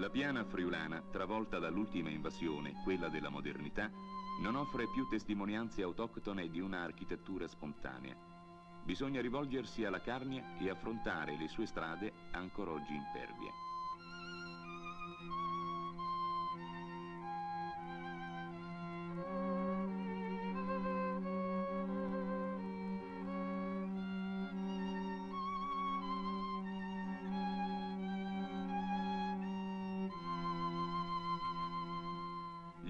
La piana friulana, travolta dall'ultima invasione, quella della modernità, non offre più testimonianze autoctone di una architettura spontanea. Bisogna rivolgersi alla Carnia e affrontare le sue strade ancora oggi impervie.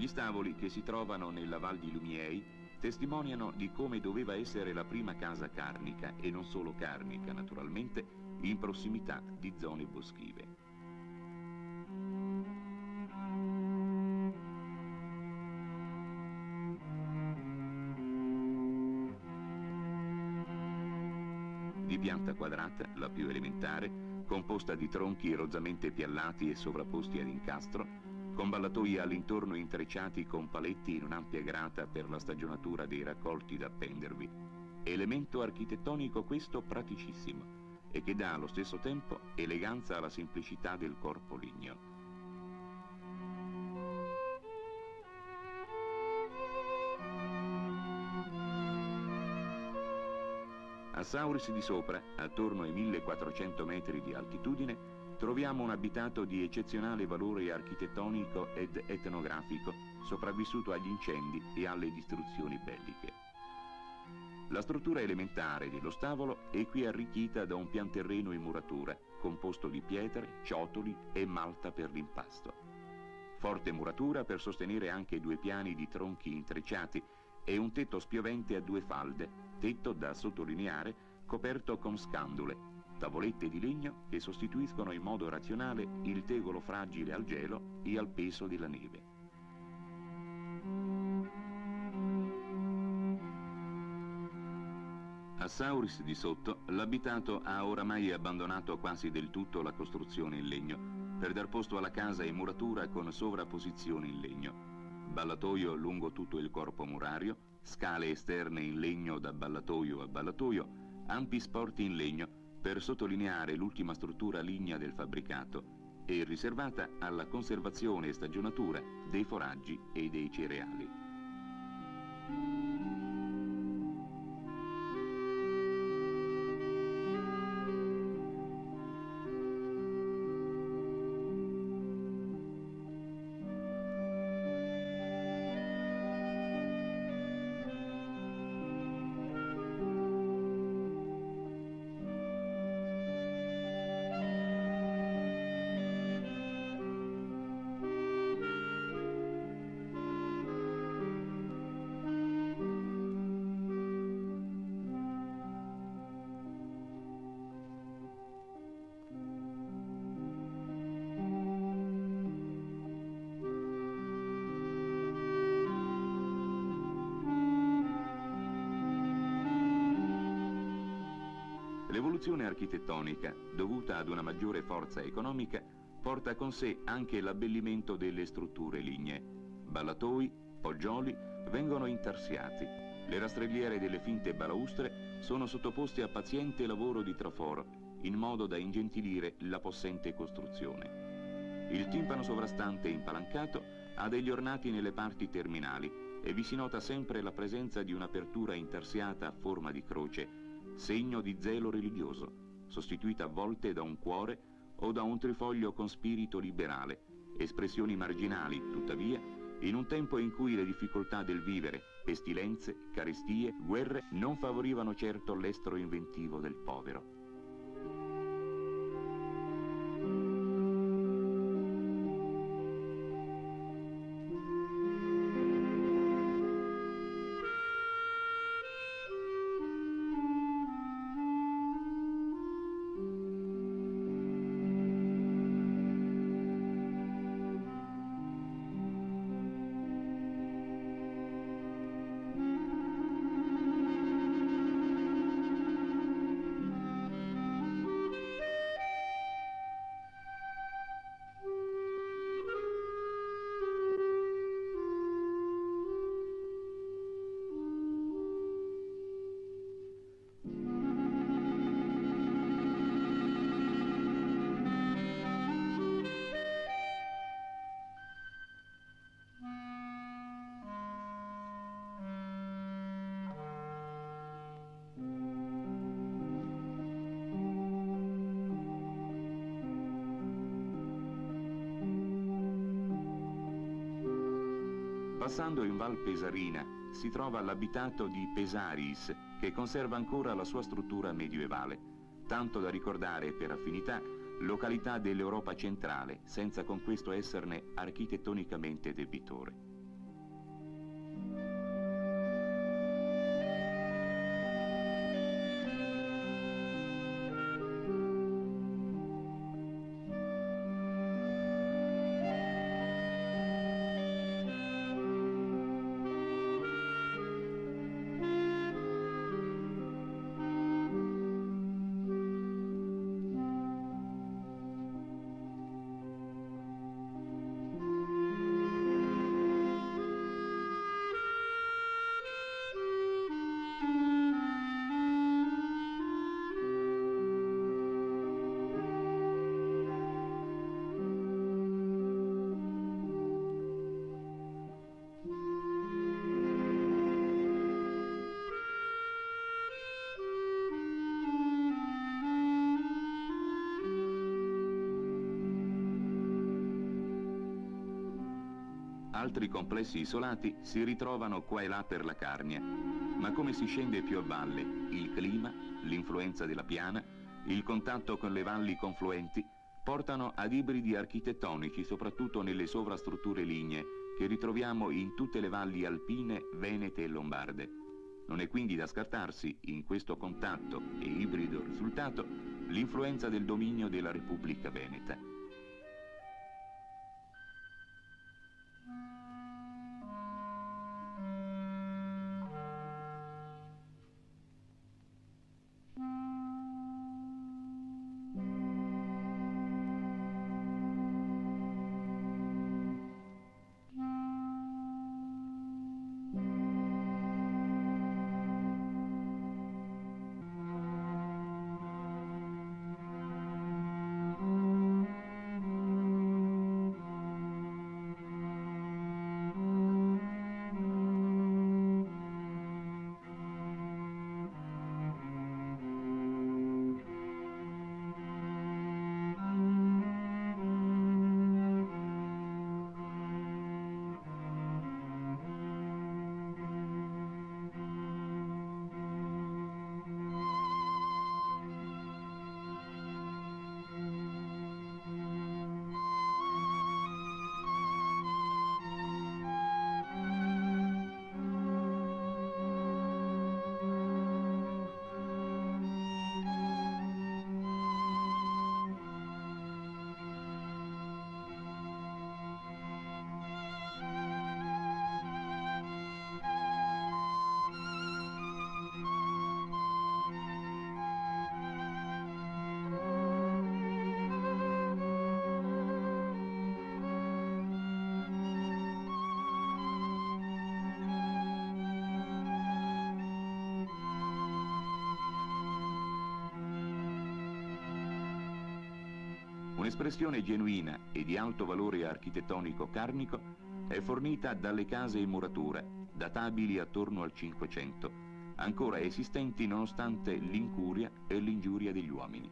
Gli stavoli che si trovano nella Val di Lumiei testimoniano di come doveva essere la prima casa carnica, e non solo carnica naturalmente, in prossimità di zone boschive. Di pianta quadrata, la più elementare, composta di tronchi rozzamente piallati e sovrapposti ad incastro, con ballatoi all'intorno intrecciati con paletti in un'ampia grata per la stagionatura dei raccolti da appendervi. Elemento architettonico questo praticissimo e che dà allo stesso tempo eleganza alla semplicità del corpo ligneo. A Sauris di sopra, attorno ai 1400 metri di altitudine, troviamo un abitato di eccezionale valore architettonico ed etnografico, sopravvissuto agli incendi e alle distruzioni belliche. La struttura elementare dello stavolo è qui arricchita da un pianterreno in muratura, composto di pietre, ciotoli e malta per l'impasto. Forte muratura per sostenere anche due piani di tronchi intrecciati e un tetto spiovente a due falde, tetto da sottolineare coperto con scandule, tavolette di legno che sostituiscono in modo razionale il tegolo fragile al gelo e al peso della neve. A Sauris di sotto l'abitato ha oramai abbandonato quasi del tutto la costruzione in legno per dar posto alla casa e muratura con sovrapposizione in legno, ballatoio lungo tutto il corpo murario, scale esterne in legno da ballatoio a ballatoio, ampi sporti in legno per sottolineare l'ultima struttura lignea del fabbricato e riservata alla conservazione e stagionatura dei foraggi e dei cereali. L'evoluzione architettonica, dovuta ad una maggiore forza economica, porta con sé anche l'abbellimento delle strutture lignee. Ballatoi, poggioli vengono intarsiati. Le rastrelliere delle finte balaustre sono sottoposte a paziente lavoro di traforo, in modo da ingentilire la possente costruzione. Il timpano sovrastante impalancato ha degli ornati nelle parti terminali e vi si nota sempre la presenza di un'apertura intarsiata a forma di croce, segno di zelo religioso, sostituita a volte da un cuore o da un trifoglio con spirito liberale, espressioni marginali, tuttavia, in un tempo in cui le difficoltà del vivere, pestilenze, carestie, guerre non favorivano certo l'estro inventivo del povero. Passando in Val Pesarina si trova l'abitato di Pesaris, che conserva ancora la sua struttura medievale, tanto da ricordare per affinità località dell'Europa centrale, senza con questo esserne architettonicamente debitore. Altri complessi isolati si ritrovano qua e là per la Carnia, ma come si scende più a valle, il clima, l'influenza della piana, il contatto con le valli confluenti portano ad ibridi architettonici, soprattutto nelle sovrastrutture lignee, che ritroviamo in tutte le valli alpine, venete e lombarde. Non è quindi da scartarsi, in questo contatto e ibrido risultato, l'influenza del dominio della Repubblica Veneta. Un'espressione genuina e di alto valore architettonico carnico è fornita dalle case in muratura, databili attorno al Cinquecento, ancora esistenti nonostante l'incuria e l'ingiuria degli uomini.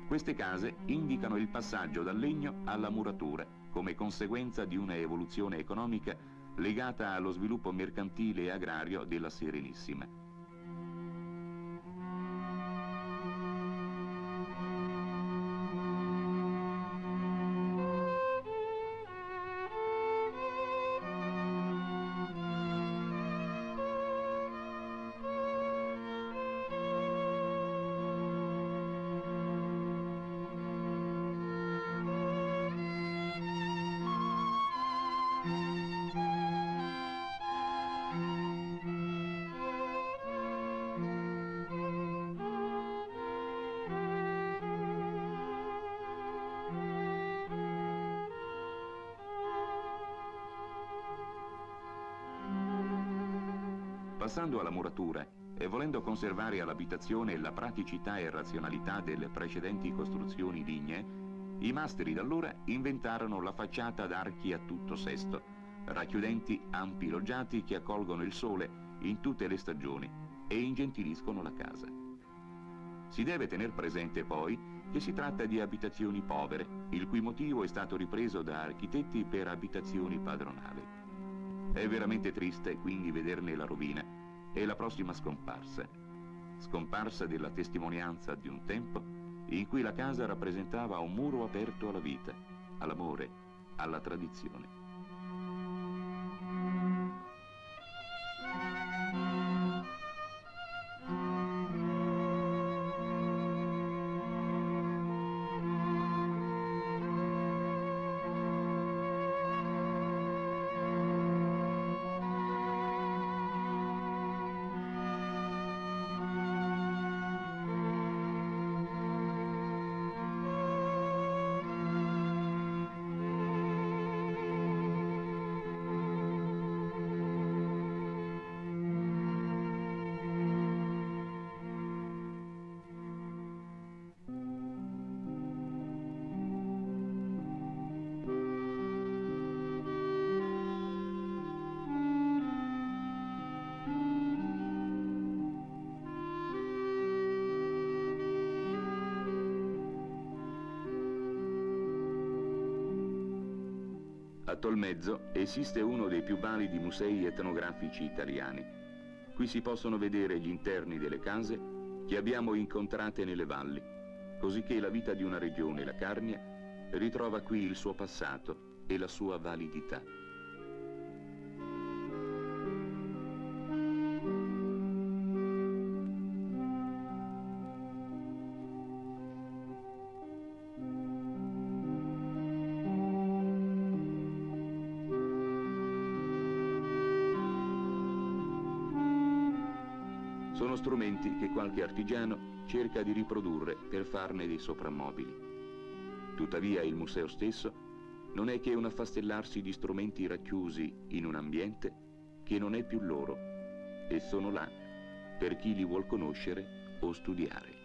Queste case indicano il passaggio dal legno alla muratura come conseguenza di una evoluzione economica legata allo sviluppo mercantile e agrario della Serenissima. Passando alla muratura e volendo conservare all'abitazione la praticità e razionalità delle precedenti costruzioni lignee, i masteri d'allora inventarono la facciata ad archi a tutto sesto, racchiudenti ampi loggiati che accolgono il sole in tutte le stagioni e ingentiliscono la casa. Si deve tener presente poi che si tratta di abitazioni povere, il cui motivo è stato ripreso da architetti per abitazioni padronali. È veramente triste quindi vederne la rovina e la prossima scomparsa. Scomparsa della testimonianza di un tempo in cui la casa rappresentava un muro aperto alla vita, all'amore, alla tradizione. A Tolmezzo esiste uno dei più validi musei etnografici italiani. Qui si possono vedere gli interni delle case che abbiamo incontrate nelle valli, cosicché la vita di una regione, la Carnia, ritrova qui il suo passato e la sua validità. Sono strumenti che qualche artigiano cerca di riprodurre per farne dei soprammobili. Tuttavia il museo stesso non è che un affastellarsi di strumenti racchiusi in un ambiente che non è più loro e sono là per chi li vuol conoscere o studiare.